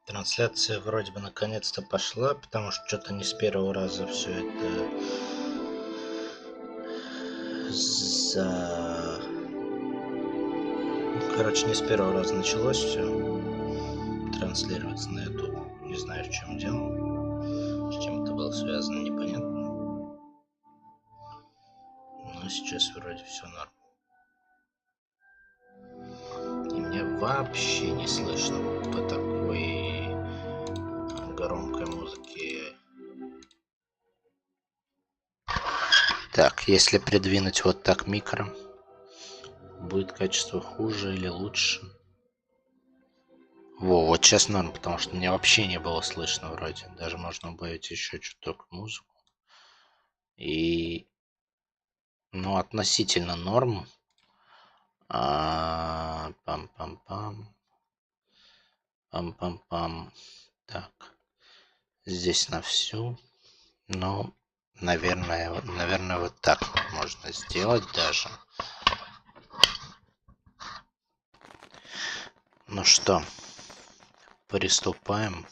Трансляция вроде бы наконец-то пошла, потому что что-то не с первого раза все это короче, не с первого раза началось все транслироваться на YouTube. Не знаю, в чем дело. С чем это было связано, непонятно. Но сейчас вроде все норм. И меня вообще не слышно по такой громкой музыке. Так, если придвинуть вот так микро, будет качество хуже или лучше? Во, вот сейчас норм, потому что меня вообще не было слышно вроде. Даже можно убавить еще чуток музыку. И, ну, относительно норм. Пам-пам-пам. Пам-пам-пам. Так. Здесь на всю. Ну, наверное, вот так можно сделать даже. Ну что, приступаем.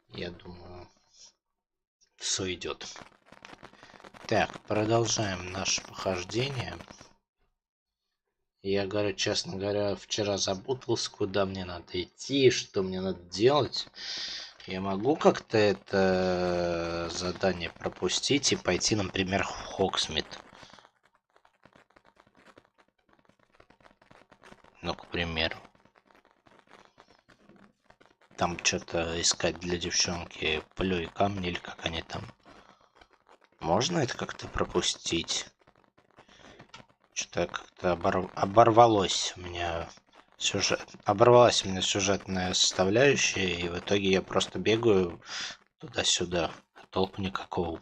Я думаю, все идет. Так, продолжаем наше похождение. Я говорю, честно говоря, вчера запутался, куда мне надо идти, что мне надо делать. Я могу как-то это задание пропустить и пойти, например, в Хоксмит. Ну, к примеру. Там что-то искать для девчонки плюй камни или как они там. Можно это как-то пропустить? Что-то как-то оборвалось у меня оборвалась у меня сюжетная составляющая, и в итоге я просто бегаю туда-сюда, а толку никакого.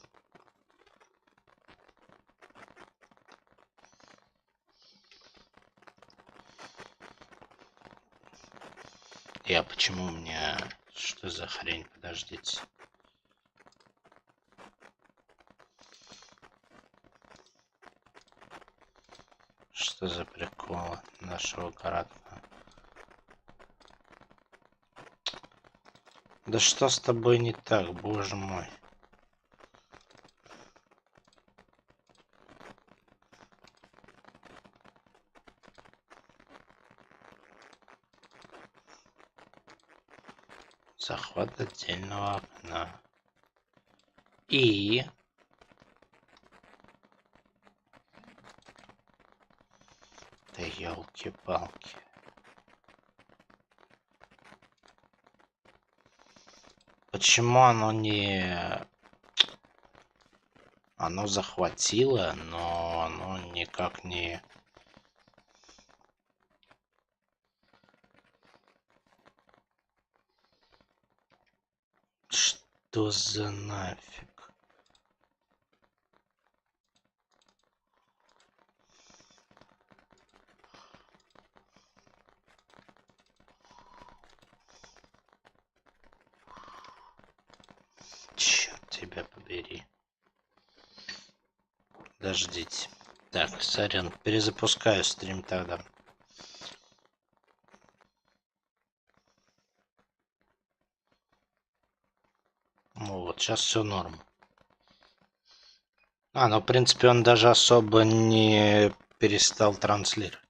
Почему у меня... Что за хрень? Подождите. Что за прикол нашего городка? Да что с тобой не так, боже мой? Захват отдельного окна. И... Да елки-палки. Почему оно не... Оно захватило, но оно никак не... Что за нафиг? Черт тебя побери. Подождите. Так, сорян, перезапускаю стрим тогда. Ну вот, сейчас все норм. Ну в принципе он даже особо не перестал транслировать.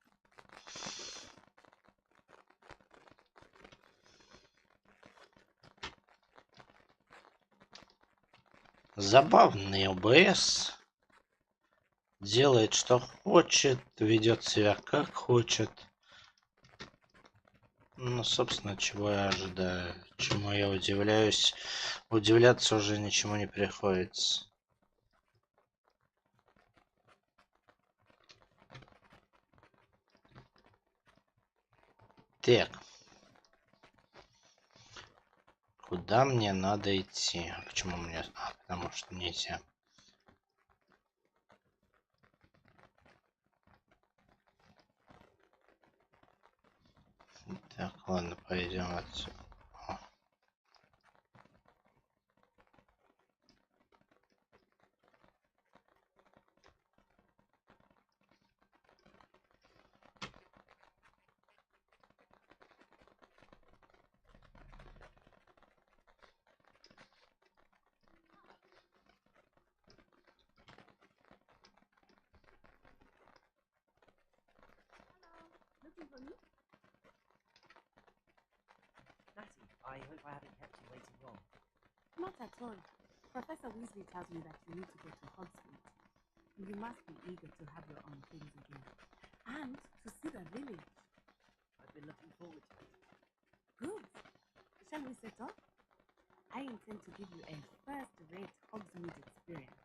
Забавный ОБС. Делает что хочет, ведет себя как хочет. Ну, собственно, чего я ожидаю, чему я удивляюсь. Удивляться уже ничему не приходится. Так. Куда мне надо идти? Почему мне... потому что нельзя. Так, ладно, пойдем отсюда. I hope I haven't kept you waiting long. Not at all. Professor Weasley tells me that you need to go to Hogsmeade. You must be eager to have your own things again. And to see the village. I've been looking forward to it. Good. Shall we set off? I intend to give you a first-rate Hogsmeade experience.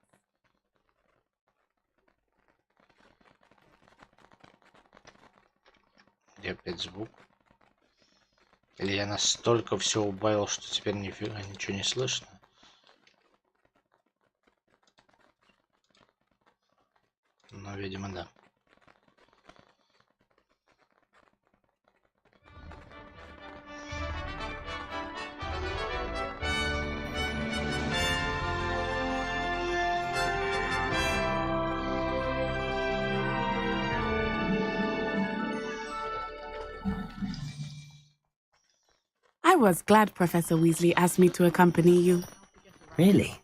Где опять звук? Или я настолько все убавил, что теперь нифига ничего не слышно? Ну, видимо, да. I was glad Professor Weasley asked me to accompany you. Really?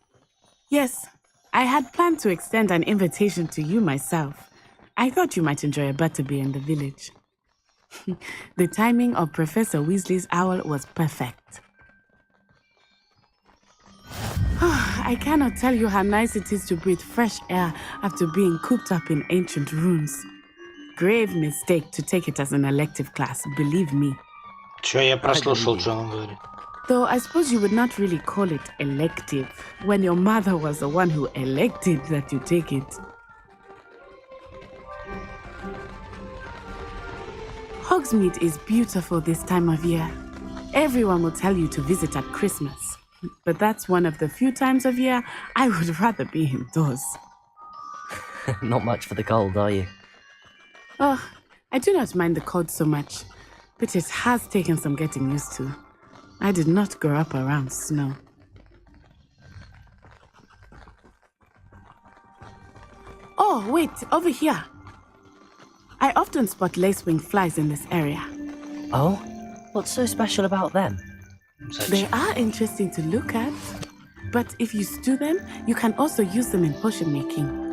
Yes, I had planned to extend an invitation to you myself. I thought you might enjoy a butterbeer in the village. The timing of Professor Weasley's owl was perfect. I cannot tell you how nice it is to breathe fresh air after being cooped up in ancient rooms. Grave mistake to take it as an elective class, believe me. Чё, я прослушал, что он говорит. Though I suppose you would not really call it elective when your mother was the one who elected that you take it. Hogsmeade is beautiful this time of year. Everyone will tell you to visit at Christmas. But that's one of the few times of year I would rather be indoors. Not much for the cold, are you? Oh, I do not mind the cold so much, but it has taken some getting used to. I did not grow up around snow. Oh, wait, over here. I often spot lacewing flies in this area. Oh? What's so special about them? They are interesting to look at, but if you stew them, you can also use them in potion making.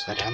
Сорян.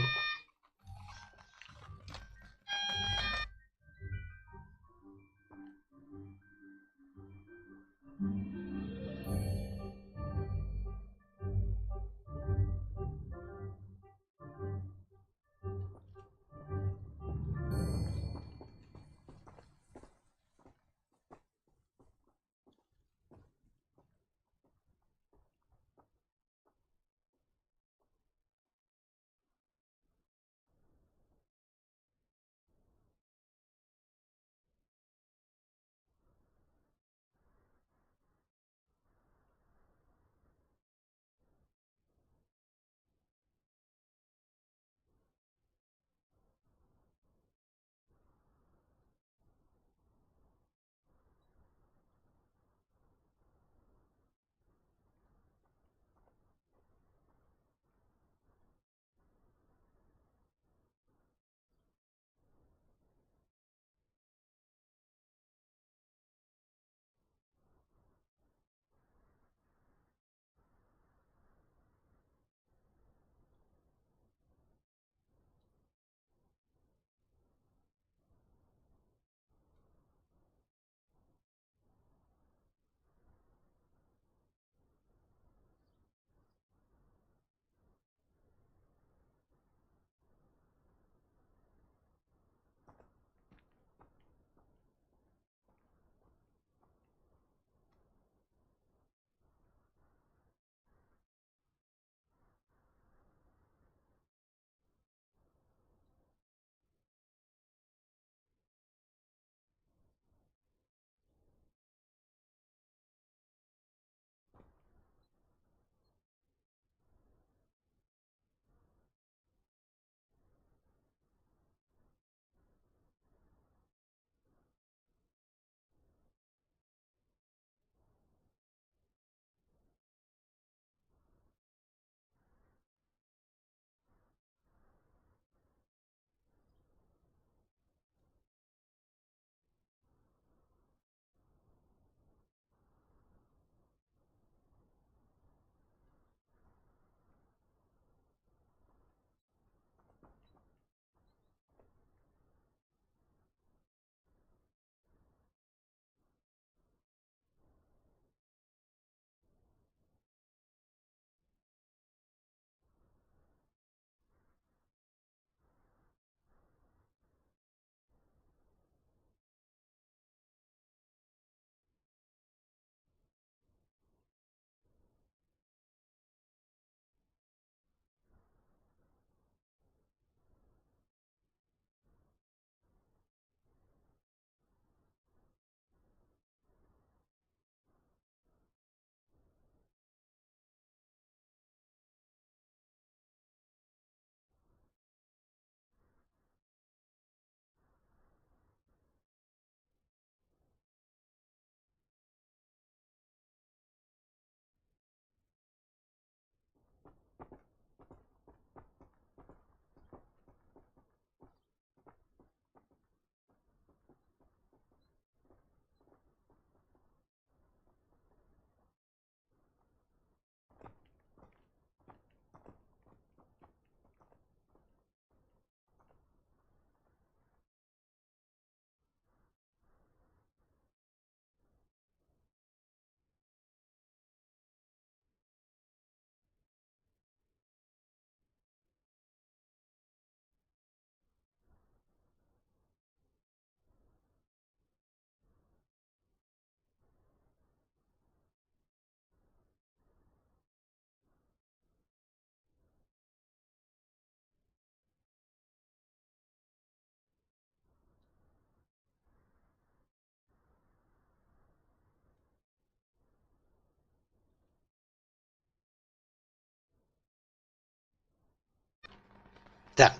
Так,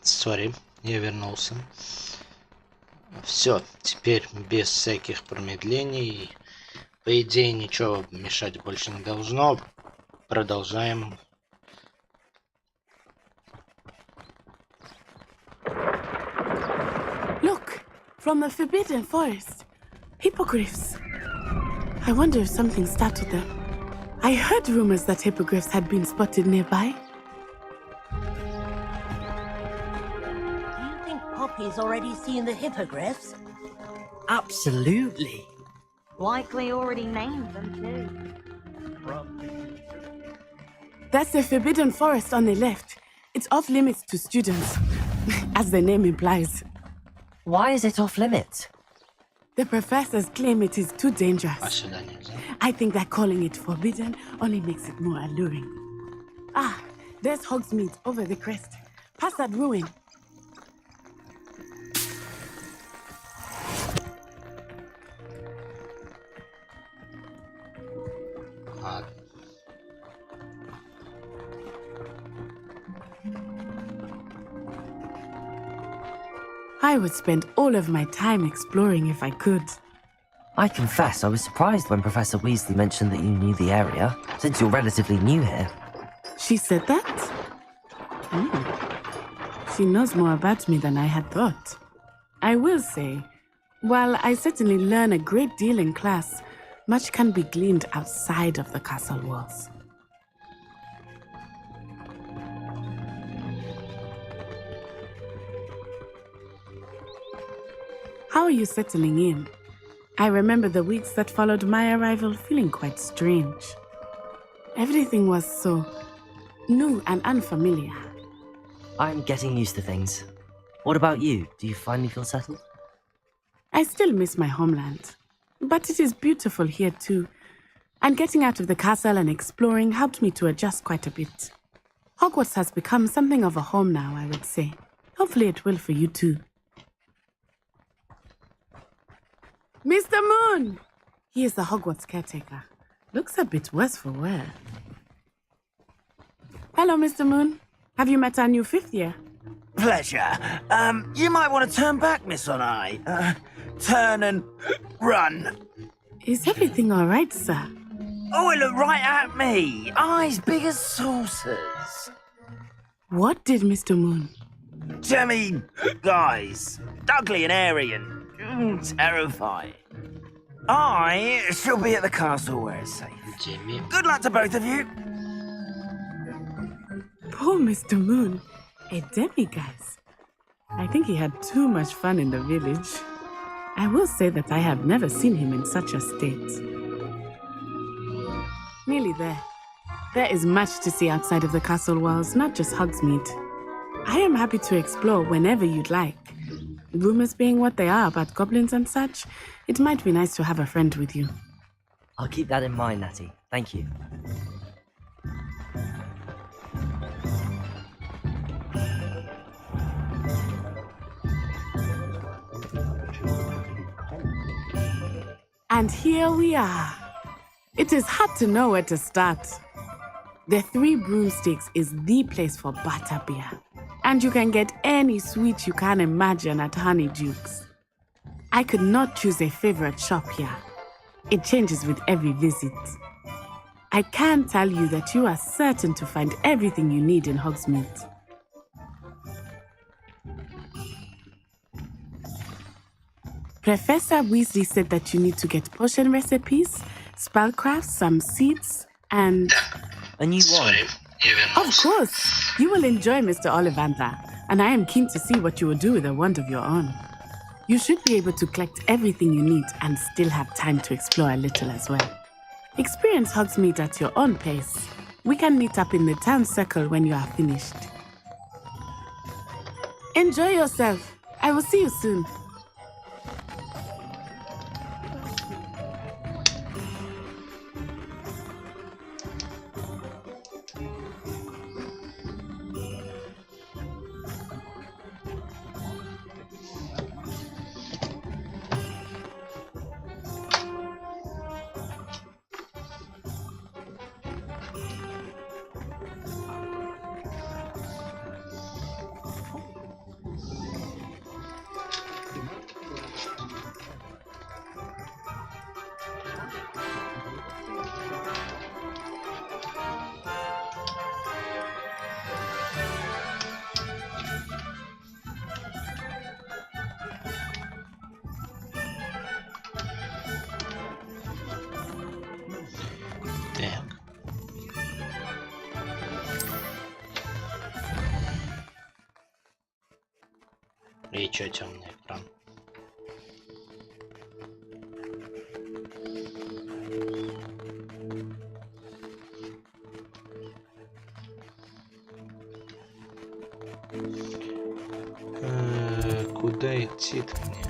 сори, я вернулся. Все, теперь без всяких промедлений. По идее, ничего мешать больше не должно. Продолжаем. Look, from the forbidden forest. Hippogriffs. I wonder if something startled them. I heard rumors that hippogriffs had been spotted nearby. Do you think Poppy's already seen the hippogriffs? Absolutely. Likely already named them too. That's the forbidden forest on the left. It's off limits to students, as the name implies. Why is it off limits? The professors claim it is too dangerous. А сюда нельзя. I think that calling it forbidden only makes it more alluring. Ah, there's Hogsmeade over the crest. Past that ruin. Ладно. I would spend all of my time exploring if I could. I confess I was surprised when Professor Weasley mentioned that you knew the area, since you're relatively new here. She said that? She knows more about me than I had thought. I will say, while I certainly learn a great deal in class, much can be gleaned outside of the castle walls. How are you settling in? I remember the weeks that followed my arrival feeling quite strange. Everything was so new and unfamiliar. I'm getting used to things. What about you? Do you finally feel settled? I still miss my homeland, but it is beautiful here too. And getting out of the castle and exploring helped me to adjust quite a bit. Hogwarts has become something of a home now, I would say. Hopefully it will for you too. Mr. Moon! He is the Hogwarts caretaker. Looks a bit worse for wear. Hello, Mr. Moon. Have you met our new fifth year? Pleasure. You might want to turn back, Miss On Eye. Turn and run. Is everything all right, sir? Oh, it looked right at me. Eyes big as saucers. What did Mr. Moon? I mean, guys, ugly and airy and terrifying. I shall be at the castle where it's safe. Jimmy. Good luck to both of you. Poor Mr. Moon. A demiguise. I think he had too much fun in the village. I will say that I have never seen him in such a state. Nearly there. There is much to see outside of the castle walls, not just Hogsmeade. I am happy to explore whenever you'd like. Rumors being what they are about goblins and such, it might be nice to have a friend with you. I'll keep that in mind, Natty. Thank you. And here we are. It is hard to know where to start. The Three Broomsticks is the place for butterbeer. And you can get any sweet you can imagine at Honeydukes. I could not choose a favorite shop here. It changes with every visit. I can tell you that you are certain to find everything you need in Hogsmeade. Professor Weasley said that you need to get potion recipes, spellcraft, some seeds, and... A new one. Of course! You will enjoy Mr. Ollivander, and I am keen to see what you will do with a wand of your own. You should be able to collect everything you need and still have time to explore a little as well. Experience Hogsmeade at your own pace. We can meet up in the town circle when you are finished. Enjoy yourself. I will see you soon. И чё, темный экран? Куда идти-то мне?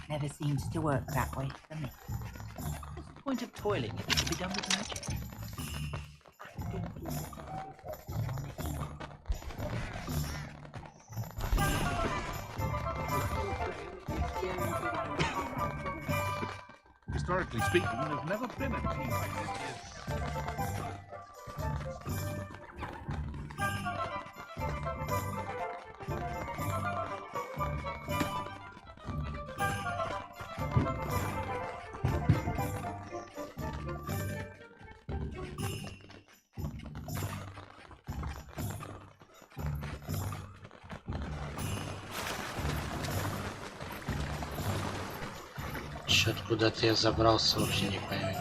Never seems to work that way for me. What's the point of toiling if it can be done with magic? Historically speaking, there's never been a team like this. Чё-то куда-то я забрался, вообще не пойму.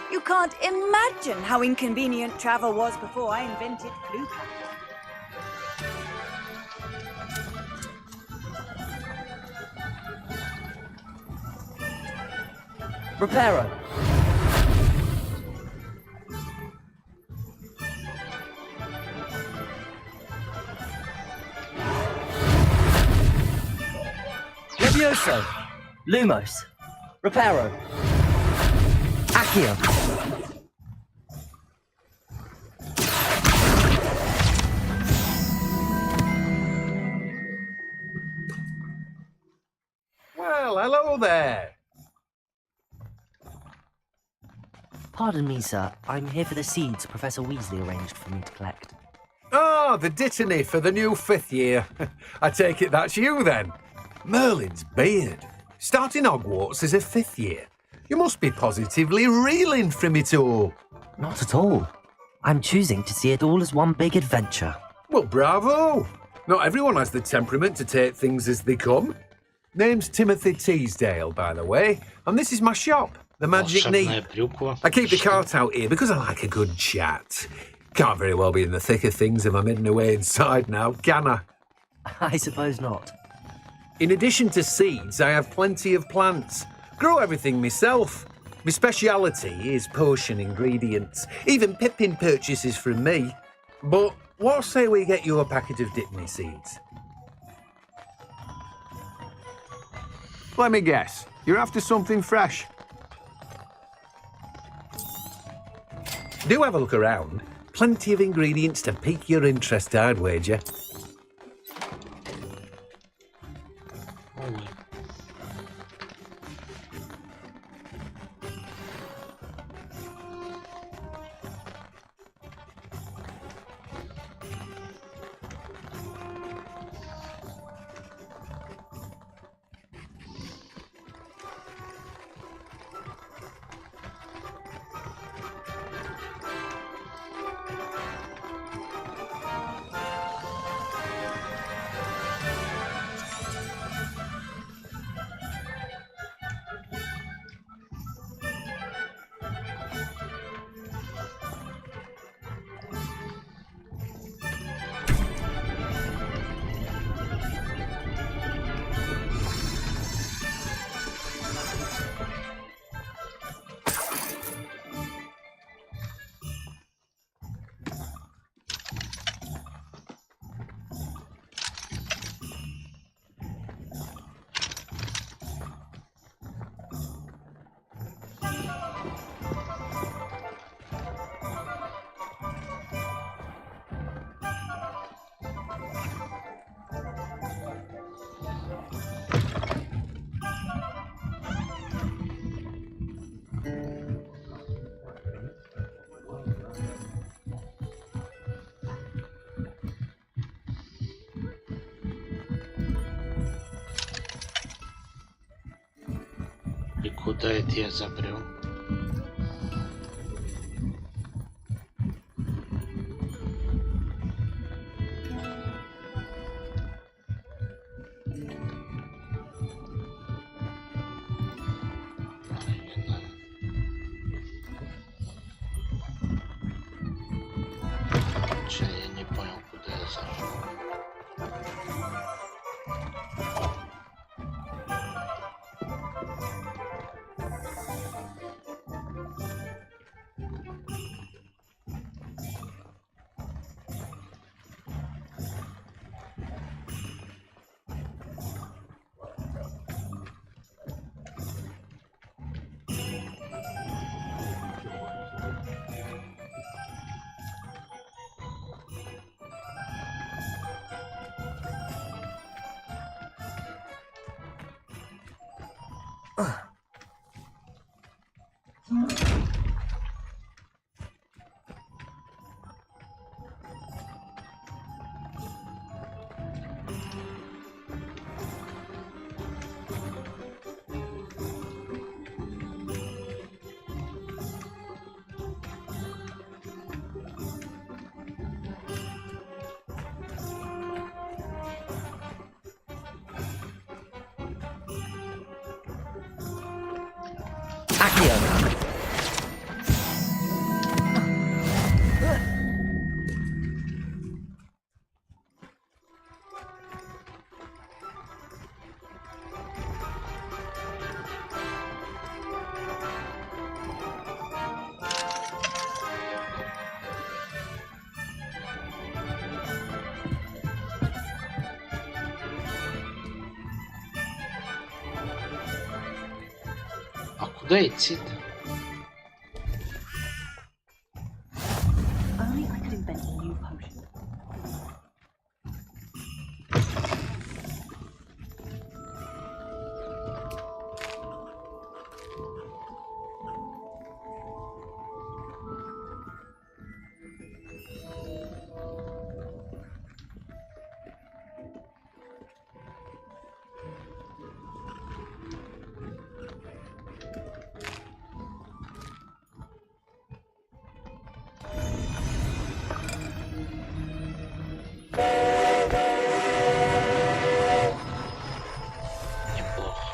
You can't imagine how inconvenient travel was before I invented flu. Reparo. Levioso. Lumos. Reparo. Accio. Well, hello there. Pardon me, sir. I'm here for the seeds Professor Weasley arranged for me to collect. Oh, the dittany for the new 5th year. I take it that's you then. Merlin's beard. Starting Hogwarts as a 5th year. You must be positively reeling from it all. Not at all. I'm choosing to see it all as one big adventure. Well, bravo. Not everyone has the temperament to take things as they come. Name's Timothy Teasdale, by the way, and this is my shop, the Magic Волшебная Knee. брюква. I keep the cart out here because I like a good chat. Can't very well be in the thick of things if I'm hidden away inside now, can I? I suppose not. In addition to seeds, I have plenty of plants. Grow everything myself. My speciality is potion ingredients. Even Pippin purchases from me. But what say we get you a packet of Dittany seeds? Let me guess. You're after something fresh. Do have a look around. Plenty of ingredients to pique your interest, I'd wager. Ой. Куда это я забрел? Я не понял, куда я зашел. Accio! А куда идти-то? Only I could invent a new potion. Неплохо.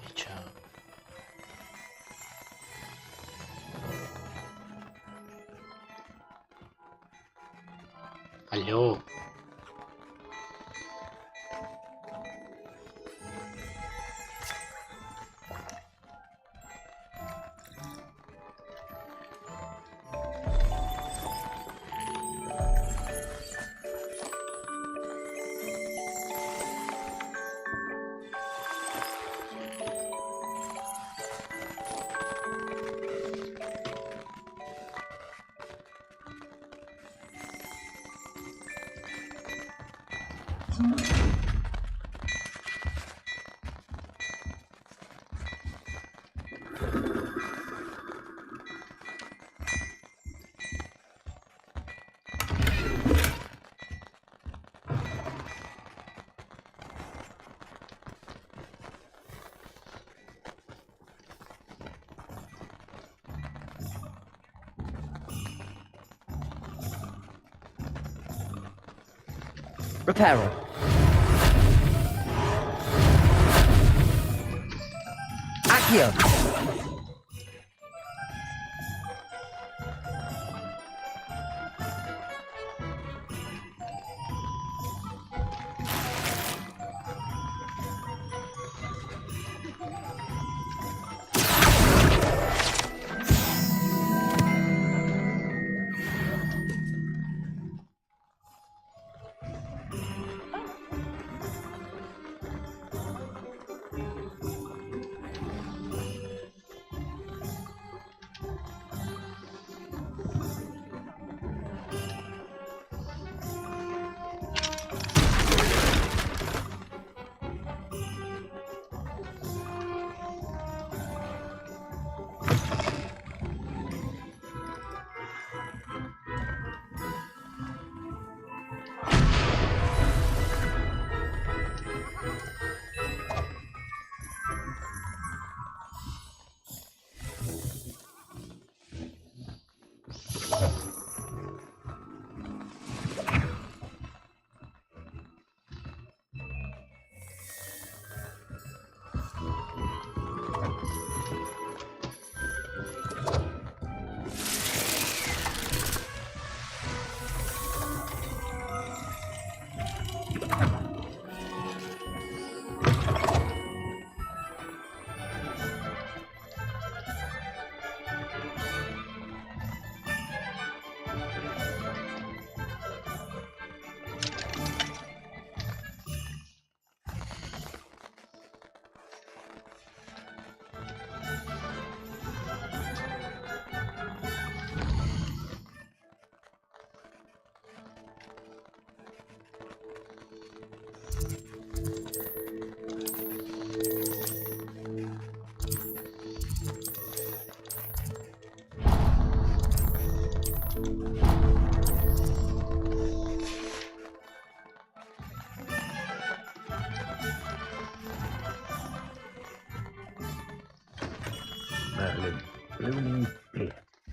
И чё? Алло. Repairer. Accio.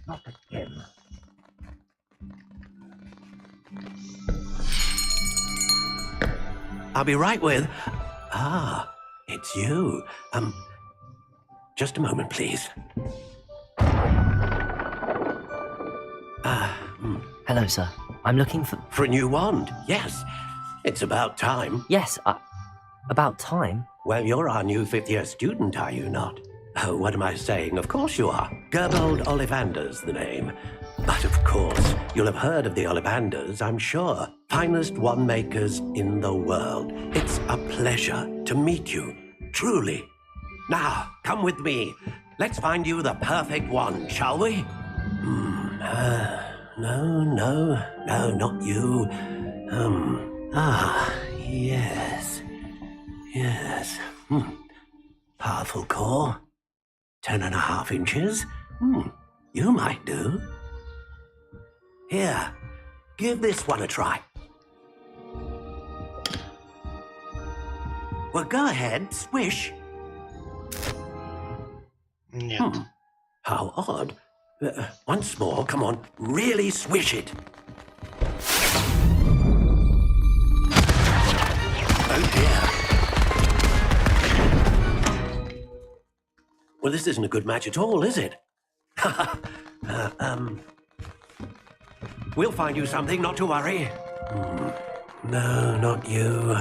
Not again. I'll be right with... Ah, it's you. Just a moment, please. Hello, sir. I'm looking for... For a new wand, yes. It's about time. Yes, about time? Well, you're our new fifth-year student, are you not? Oh, what am I saying? Of course you are. Gerbold Ollivander's the name. But of course, you'll have heard of the Ollivanders, I'm sure. Finest wand makers in the world. It's a pleasure to meet you, truly. Now, come with me. Let's find you the perfect wand, shall we? No, not you. Yes. Powerful core. 10.5 inches. You might do. Here, give this one a try. Well, go ahead, swish. Нет. How odd. Once more, come on, really swish it. Oh dear. Well, this isn't a good match at all, is it? We'll find you something, not to worry. No, not you.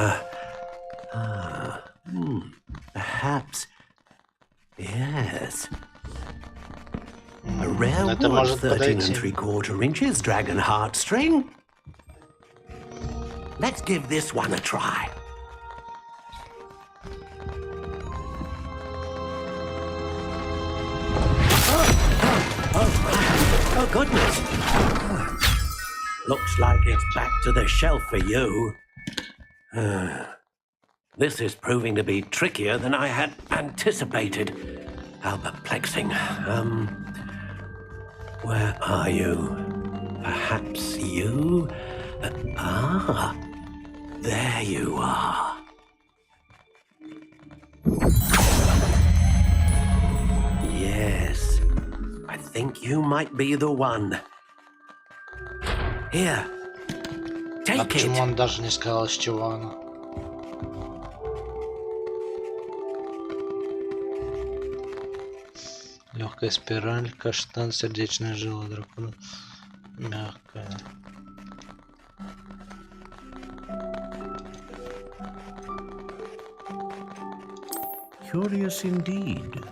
Perhaps. Yes. A rare Это wood, может 13 подойти. 3/4 inches, dragon heartstring. Let's give this one a try. Oh, goodness. Looks like it's back to the shelf for you. This is proving to be trickier than I had anticipated. How perplexing. Where are you? Perhaps you? There you are. Yes, I think you might be the one. Here, А Take почему it. он даже не сказал, с чего она? Легкая спираль, каштан, сердечная жила дракона. Мягкая. Curious indeed.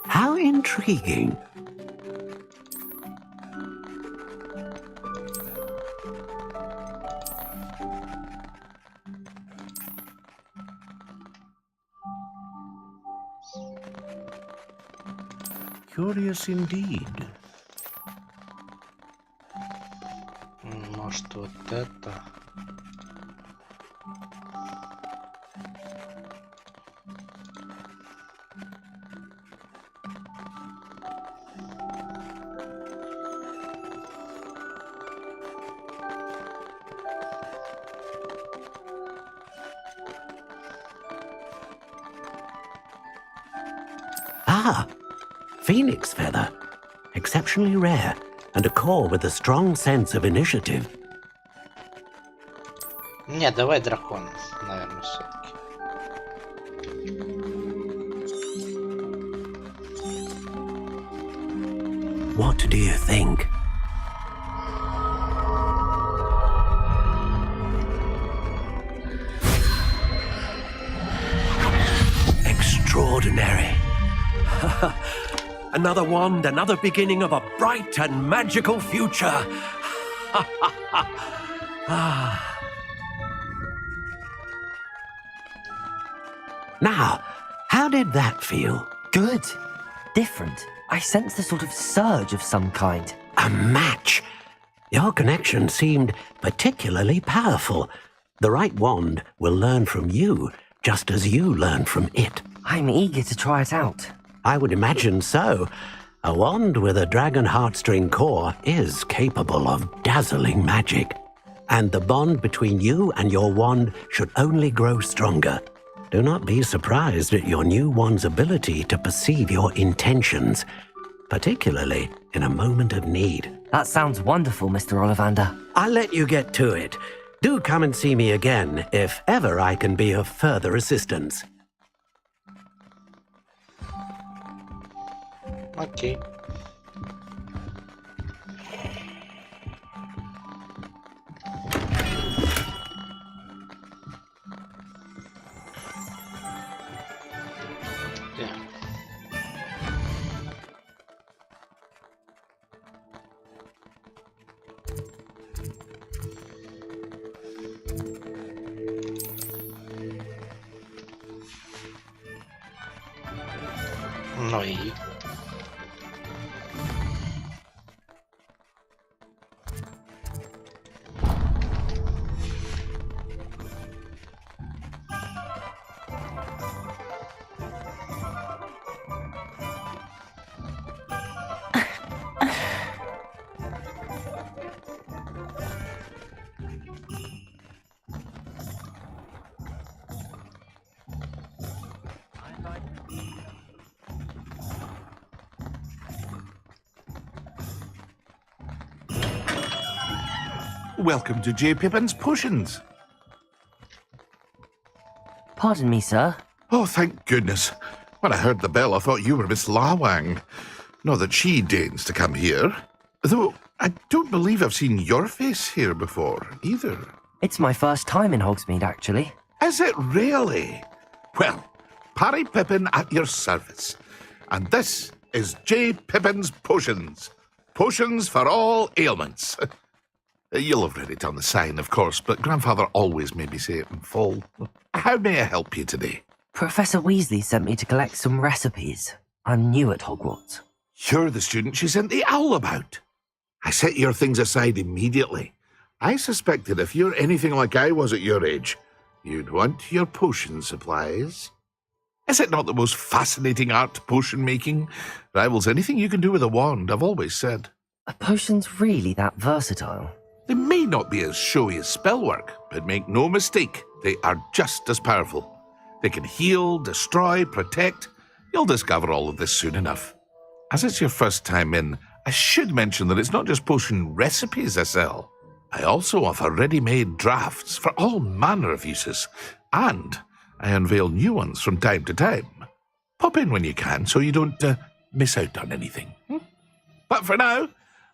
How intriguing. Curious indeed. Может, вот это? Ah, phoenix feather. Exceptionally rare, and a core with a strong sense of initiative. Не, давай дракон, наверное, все-таки. What do you think? Extraordinary. Another wand, another beginning of a bright and magical future. Now, how did that feel? Good. Different. I sensed a sort of surge of some kind. A match. Your connection seemed particularly powerful. The right wand will learn from you, just as you learn from it. I'm eager to try it out. I would imagine so. A wand with a dragon heartstring core is capable of dazzling magic. And the bond between you and your wand should only grow stronger. Do not be surprised at your new wand's ability to perceive your intentions, particularly in a moment of need. That sounds wonderful, Mr. Ollivander. I'll let you get to it. Do come and see me again if ever I can be of further assistance. Окей. Ну и... Welcome to J. Pippin's Potions. Pardon me, sir. Oh, thank goodness. When I heard the bell, I thought you were Miss Lawang. Not that she deigns to come here. Though I don't believe I've seen your face here before, either. It's my first time in Hogsmeade, actually. Is it really? Well, Parry Pippin at your service. And this is J. Pippin's Potions. Potions for all ailments. You'll have read it on the sign, of course, but Grandfather always made me say it in full. How may I help you today? Professor Weasley sent me to collect some recipes. I'm new at Hogwarts. You're the student she sent the owl about. I set your things aside immediately. I suspected if you're anything like I was at your age, you'd want your potion supplies. Is it not the most fascinating art, potion making? Rivals anything you can do with a wand, I've always said. Are potions really that versatile? They may not be as showy as spellwork, but make no mistake, they are just as powerful. They can heal, destroy, protect, You'll discover all of this soon enough. As it's your first time in, I should mention that it's not just potion recipes I sell. I also offer ready-made drafts for all manner of uses, and I unveil new ones from time to time. Pop in when you can so you don't miss out on anything. But for now,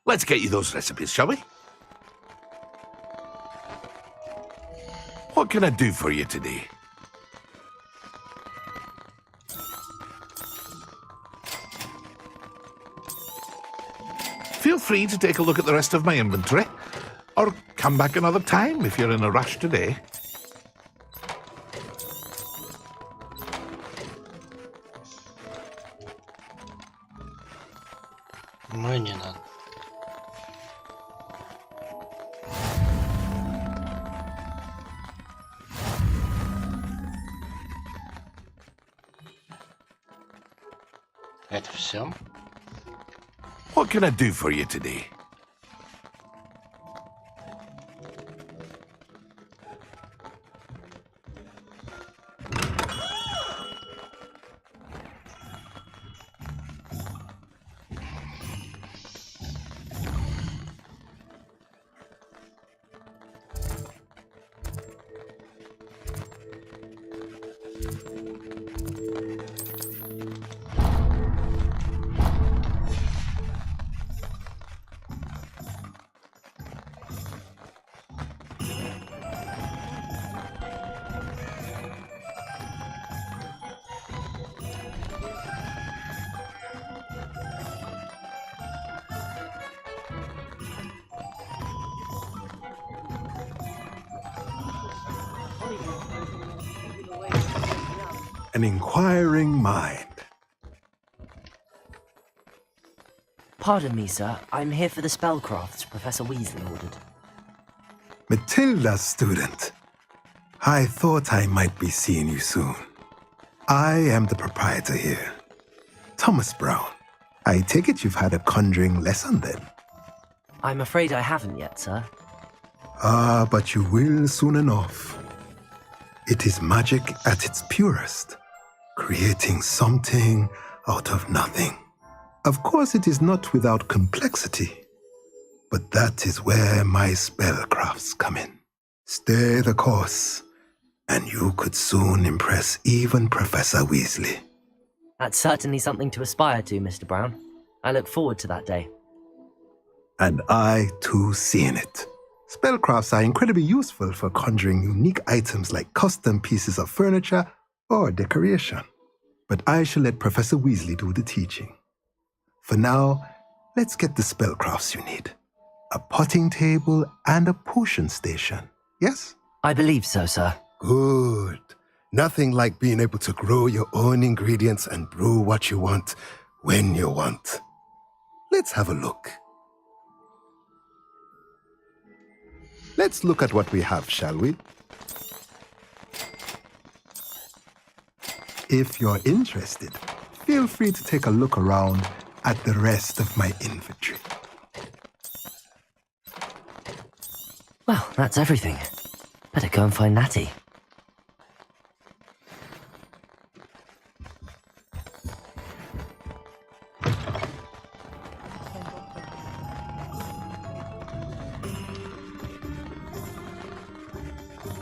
let's get you those recipes, shall we? What can I do for you today? Feel free to take a look at the rest of my inventory, or come back another time if you're in a rush today. Мне не надо. Это все? What can I do for you today? An inquiring mind. Pardon me, sir. I'm here for the spellcrafts Professor Weasley ordered. Matilda's student. I thought I might be seeing you soon. I am the proprietor here. Thomas Brown. I take it you've had a conjuring lesson then? I'm afraid I haven't yet, sir. Ah, but you will soon enough. It is magic at its purest, creating something out of nothing. Of course, it is not without complexity, but that is where my spellcrafts come in. Stay the course, and you could soon impress even Professor Weasley. That's certainly something to aspire to, Mr. Brown. I look forward to that day. And I, too, seeing it. Spellcrafts are incredibly useful for conjuring unique items like custom pieces of furniture or decoration. But I shall let Professor Weasley do the teaching. For now, let's get the spellcrafts you need. A potting table and a potion station, yes? I believe so, sir. Good. Nothing like being able to grow your own ingredients and brew what you want when you want. Let's have a look. Let's look at what we have, shall we? If you're interested, feel free to take a look around at the rest of my inventory. Well, that's everything. Better go and find Natty.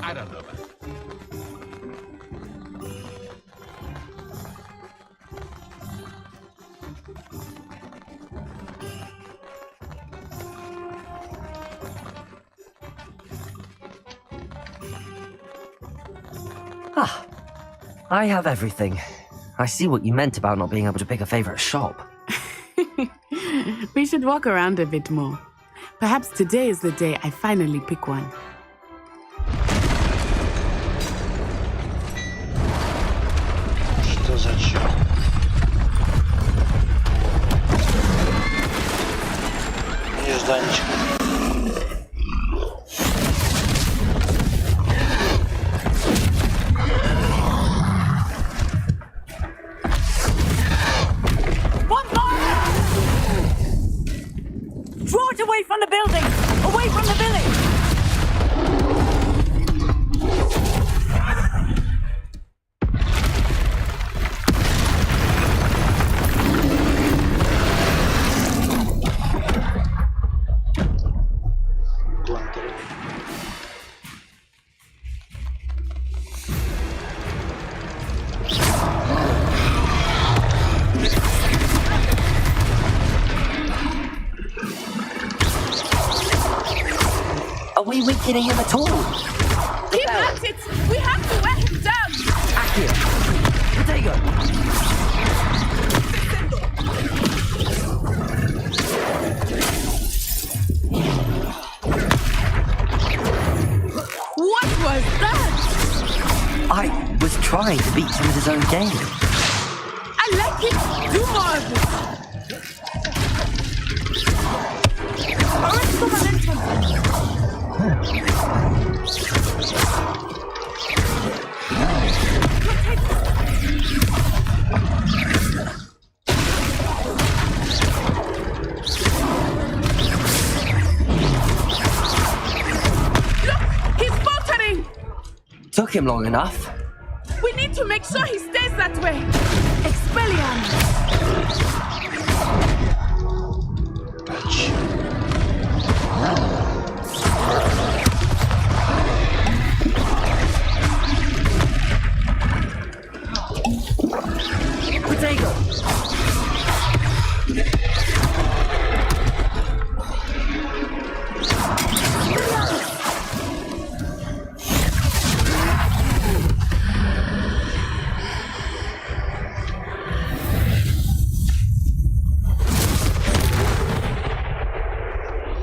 I don't know, man. Ah, I have everything. I see what you meant about not being able to pick a favorite shop. We should walk around a bit more. Perhaps today is the day I finally pick one. Что за чё? Нежданчик. Draw it away from the building! Away from the village! Are we weakening him at all? Keep at it! We have to wear him down! Akio! Potato! What was that? I was trying to beat him at his own game. I like it! Do more of it! Alright, come on, let's Took him long enough. We need to make sure he stays that way. Expelliarmus. Potato.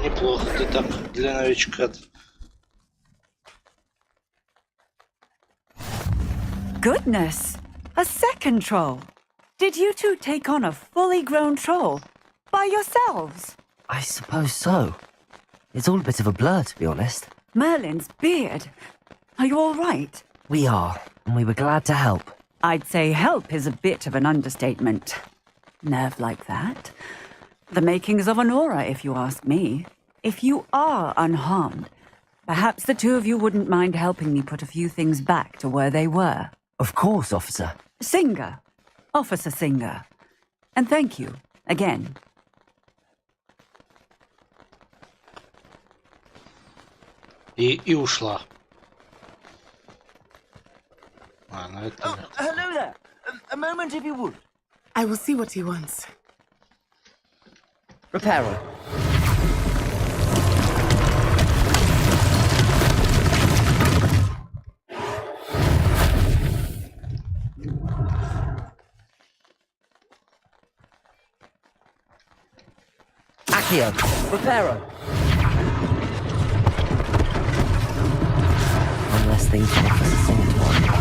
Неплохо ты так для новичка. Goodness! A second troll. Did you two take on a fully grown troll by yourselves? I suppose so. It's all a bit of a blur, to be honest. Merlin's beard. Are you all right? We are, and we were glad to help. I'd say help is a bit of an understatement. Nerve like that. The makings of an aura, if you ask me. If you are unharmed, perhaps the two of you wouldn't mind helping me put a few things back to where they were. Of course, officer. Singer. Officer Singer. And thank you, again. И ушла. Ну это... Hello there. A moment if you would. I will see what he wants. Reparo. Akio. Reparo. One less thing for Officer Singer to worry about.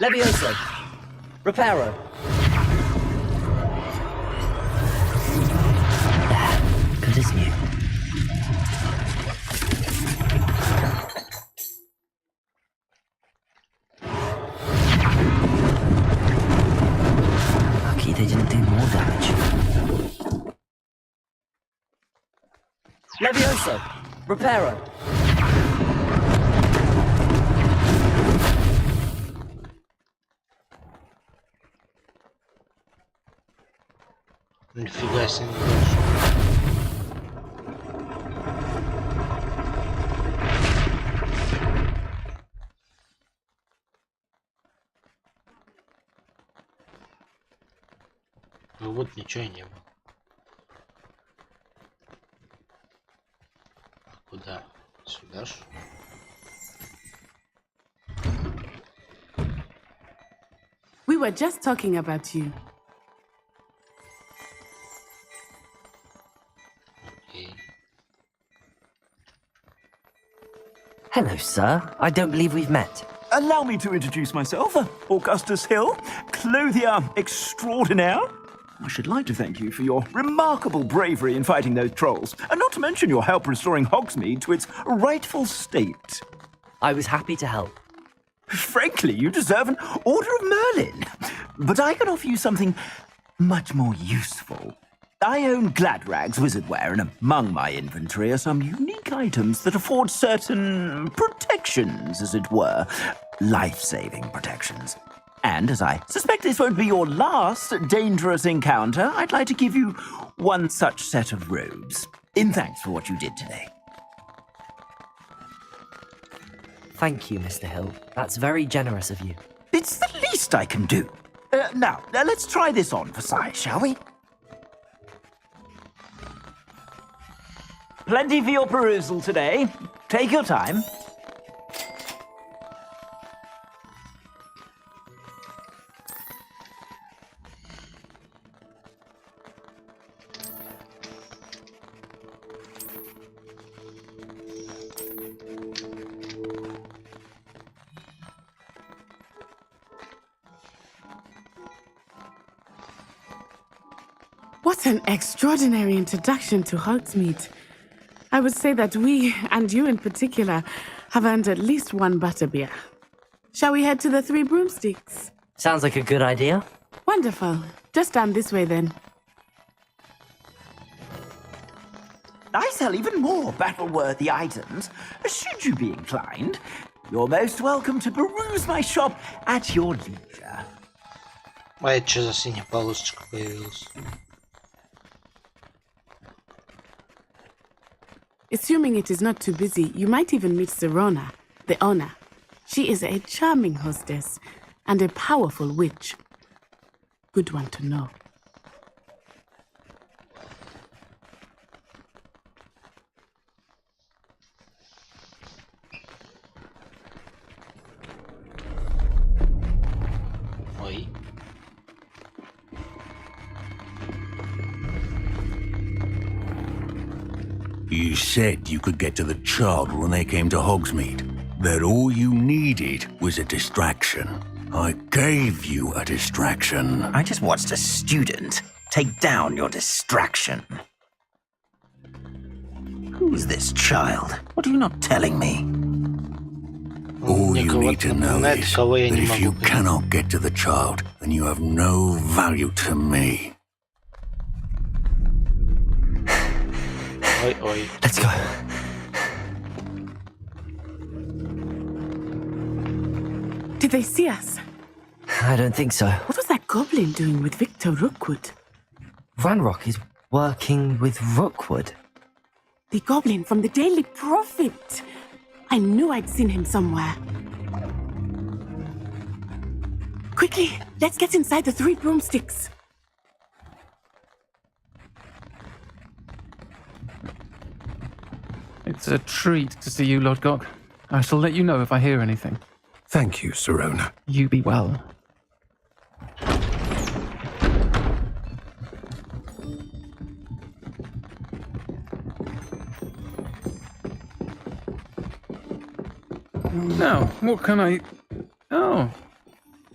Levioso. Reparo. There. Good as new. Lucky they didn't do more damage. Levioso. Reparo. Нифига себе. Ну вот ничего и не было. А куда? Сюда ж? We were just talking about you. Hello, sir. I don't believe we've met. Allow me to introduce myself, Augustus Hill, clothier extraordinaire. I should like to thank you for your remarkable bravery in fighting those trolls, and not to mention your help restoring Hogsmeade to its rightful state. I was happy to help. Frankly, you deserve an Order of Merlin. But I can offer you something much more useful. I own Gladrag's wizardware, and among my inventory are some unique items that afford certain protections, as it were. Life-saving protections. And as I suspect this won't be your last dangerous encounter, I'd like to give you one such set of robes. In thanks for what you did today. Thank you, Mr. Hill. That's very generous of you. It's the least I can do. Now, let's try this on for size, shall we? Plenty for your perusal today. Take your time. What an extraordinary introduction to Hogsmeade. I would say that we, and you in particular, have earned at least one butterbeer. Shall we head to the Three Broomsticks? Sounds like a good idea. Wonderful. Just down this way then. I sell even more battle-worthy items. Should you be inclined, you're most welcome to peruse my shop at your leisure. А это что за синяя полосочка появилась? Assuming it is not too busy, you might even meet Serona, the owner. She is a charming hostess and a powerful witch. Good one to know. Ой. You said you could get to the child when they came to Hogsmeade. That all you needed was a distraction. I gave you a distraction. I just watched a student take down your distraction. Who's this child? What are you not telling me? All you need to know is that if you cannot get to the child, then you have no value to me. Ой, ой. Let's go. Did they see us? I don't think so. What was that goblin doing with Victor Rookwood? Ranrock is working with Rookwood. The goblin from the Daily Prophet. I knew I'd seen him somewhere. Quickly, let's get inside the Three Broomsticks. It's a treat to see you, Lodgok. I shall let you know if I hear anything. Thank you, Serona. You be well. Now, what can I... Oh,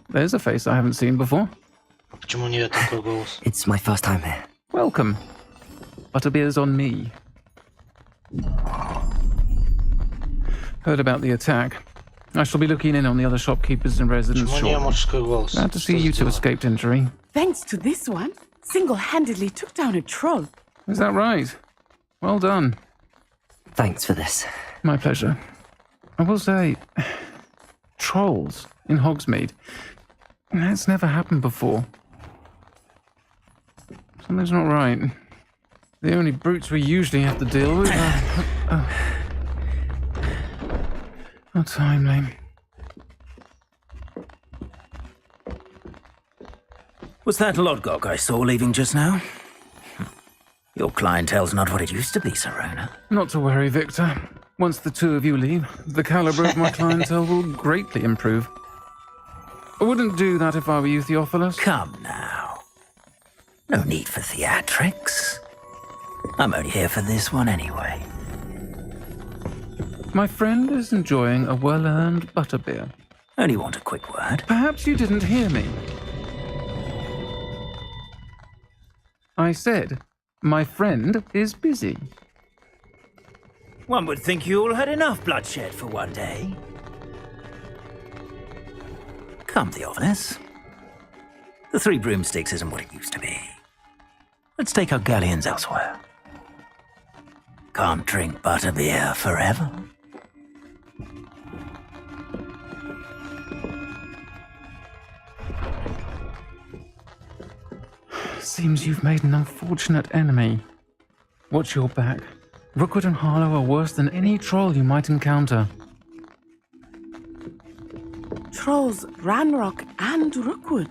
there's a face I haven't seen before. Почему у нее такой голос? It's my first time here. Welcome. Butterbeer's on me. Heard about the attack. I shall be looking in on the other shopkeepers and residents Почему у нее мужской голос? Glad to see you two escaped injury. Thanks to this one, single-handedly took down a troll. Is that right? Well done. Thanks for this. My pleasure. I will say, trolls in Hogsmeade. That's never happened before. Something's not right. The only brutes we usually have to deal with are... How timely. Was that Lodgok I saw leaving just now? Your clientele's not what it used to be, Serona. Not to worry, Victor. Once the two of you leave, the caliber of my clientele will greatly improve. I wouldn't do that if I were you, Theophilus. Come now. No need for theatrics. I'm only here for this one anyway. My friend is enjoying a well-earned butterbeer. Only want a quick word. Perhaps you didn't hear me. I said, my friend is busy. One would think you all had enough bloodshed for one day. Come, Theophilus. The Three Broomsticks isn't what it used to be. Let's take our galleons elsewhere. Can't drink butterbeer forever. Seems you've made an unfortunate enemy. Watch your back. Rookwood and Harlow are worse than any troll you might encounter. Trolls, Ranrock, and Rookwood.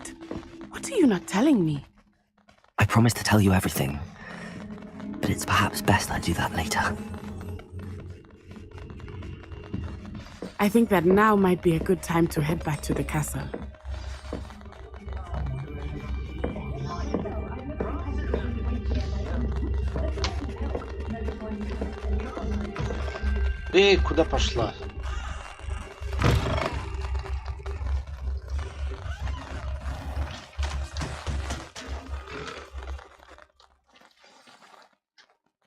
What are you not telling me? I promised to tell you everything, but it's perhaps best I do that later. I think that now might be a good time to head back to the castle. Эй, куда пошла?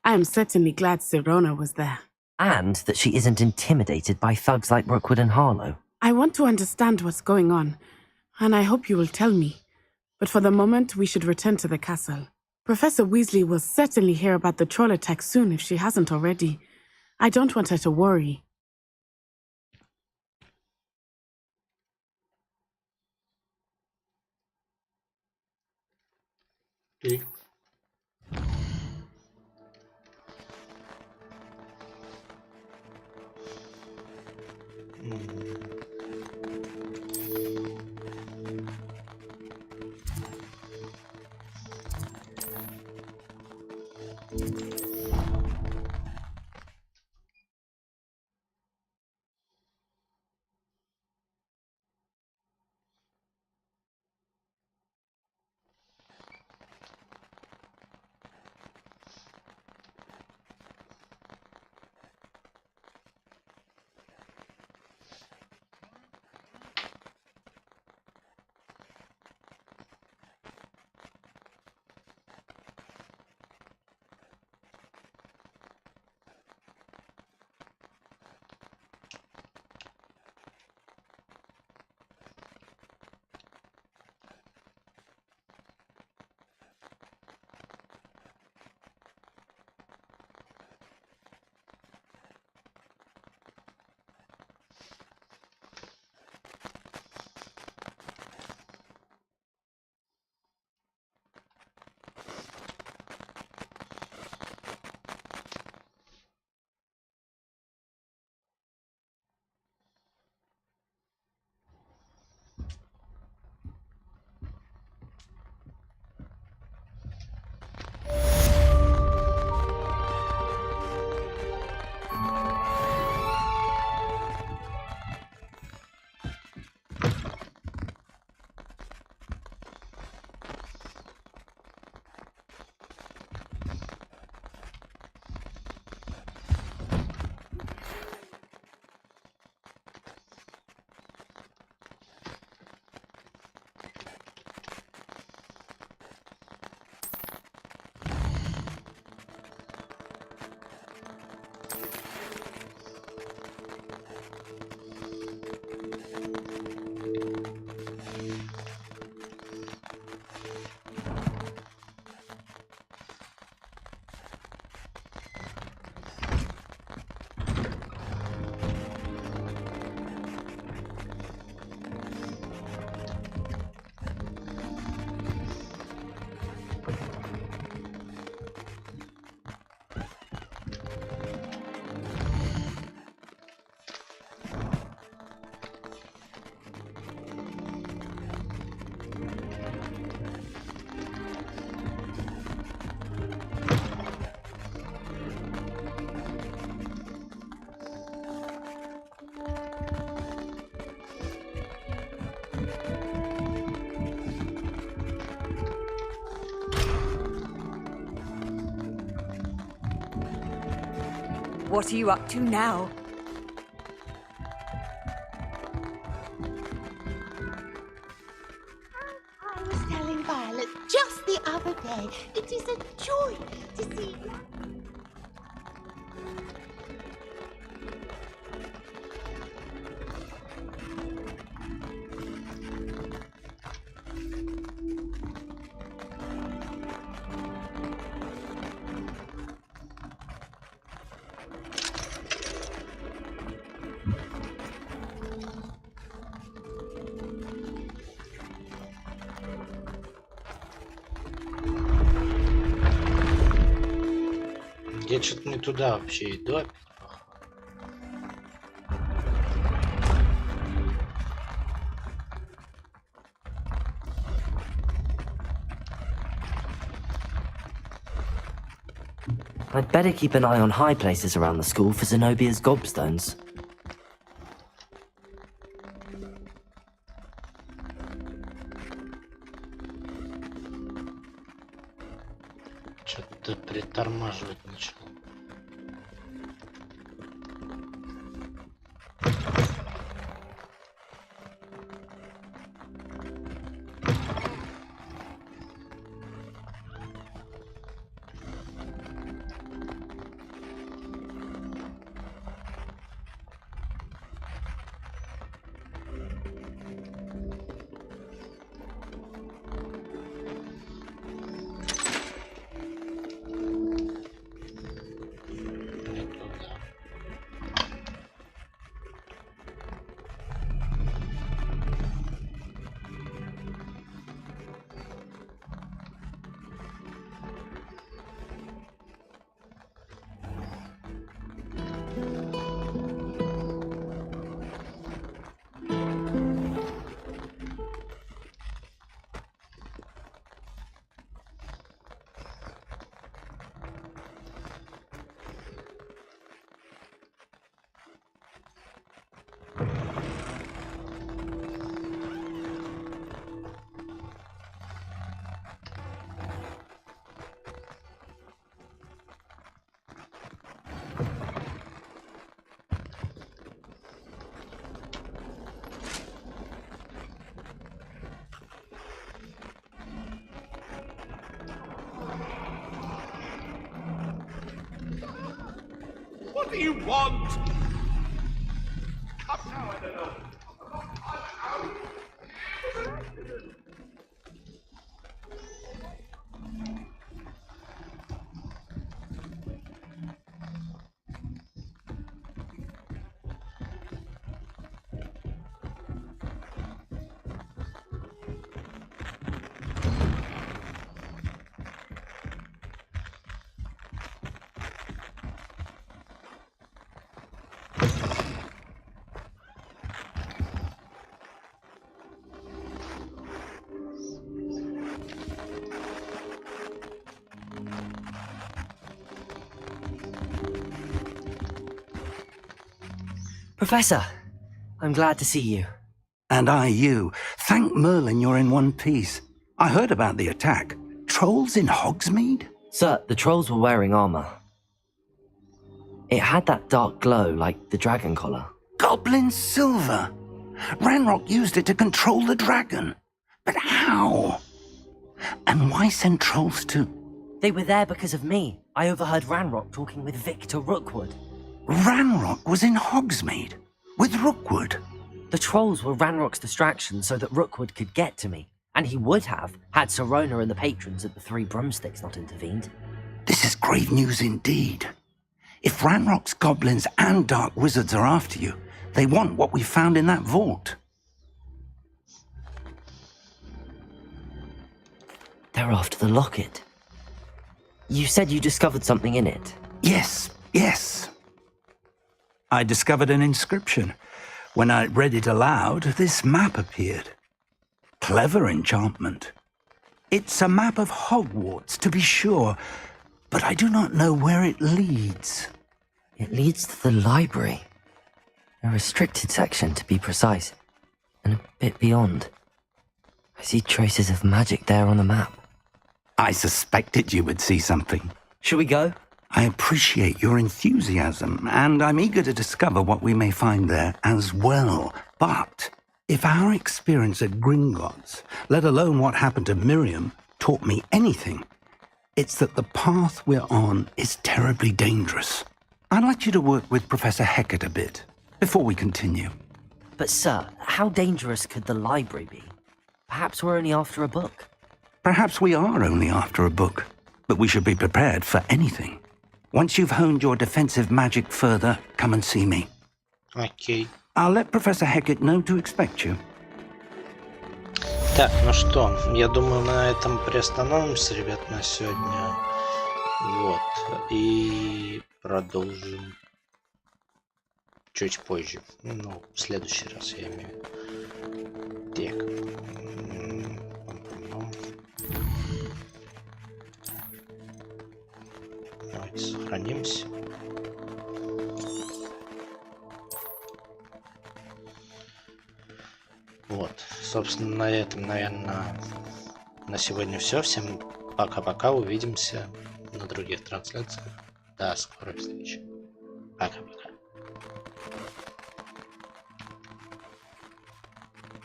I am certainly glad Sirona was there. And that she isn't intimidated by thugs like Rookwood and Harlow. I want to understand what's going on, and I hope you will tell me. But for the moment, we should return to the castle. Professor Weasley will certainly hear about the troll attack soon if she hasn't already. I don't want her to worry. Okay. What are you up to now? I was telling Violet just the other day, it is a joy to see you. Я что-то не туда вообще иду опять. I'd better keep an eye on high places around the school for Zenobia's gobstones. Что-то притормаживать начал. What do you want? Come now, I don't know. Professor, I'm glad to see you. And I you. Thank Merlin you're in one piece. I heard about the attack. Trolls in Hogsmeade? Sir, the trolls were wearing armor. It had that dark glow like the dragon collar. Goblin silver. Ranrock used it to control the dragon. But how? And why send trolls to... They were there because of me. I overheard Ranrock talking with Victor Rookwood. Ranrock was in Hogsmeade? With Rookwood? The trolls were Ranrock's distraction so that Rookwood could get to me. And he would have, had Sirona and the patrons at the Three Broomsticks not intervened. This is grave news indeed. If Ranrock's goblins and dark wizards are after you, they want what we found in that vault. They're after the locket. You said you discovered something in it. Yes. I discovered an inscription. When I read it aloud, this map appeared. Clever enchantment. It's a map of Hogwarts, to be sure, but I do not know where it leads. It leads to the library. A restricted section, to be precise. And a bit beyond. I see traces of magic there on the map. I suspected you would see something. Shall we go? I appreciate your enthusiasm, and I'm eager to discover what we may find there as well. But if our experience at Gringotts, let alone what happened to Miriam, taught me anything, it's that the path we're on is terribly dangerous. I'd like you to work with Professor Hecat a bit, before we continue. But sir, how dangerous could the library be? Perhaps we're only after a book. Perhaps we are only after a book, but we should be prepared for anything. Once you've honed your defensive magic further, come and see me. Окей. I'll let Professor Hecat know to expect you. Так, ну что, я думаю, мы на этом приостановимся, ребят, на сегодня. Вот. И продолжим чуть позже. Ну, в следующий раз, я имею в виду. Так. Давайте сохранимся. Вот. Собственно, на этом, наверное, на сегодня все. Всем пока-пока. Увидимся на других трансляциях. До скорой встречи. Пока-пока.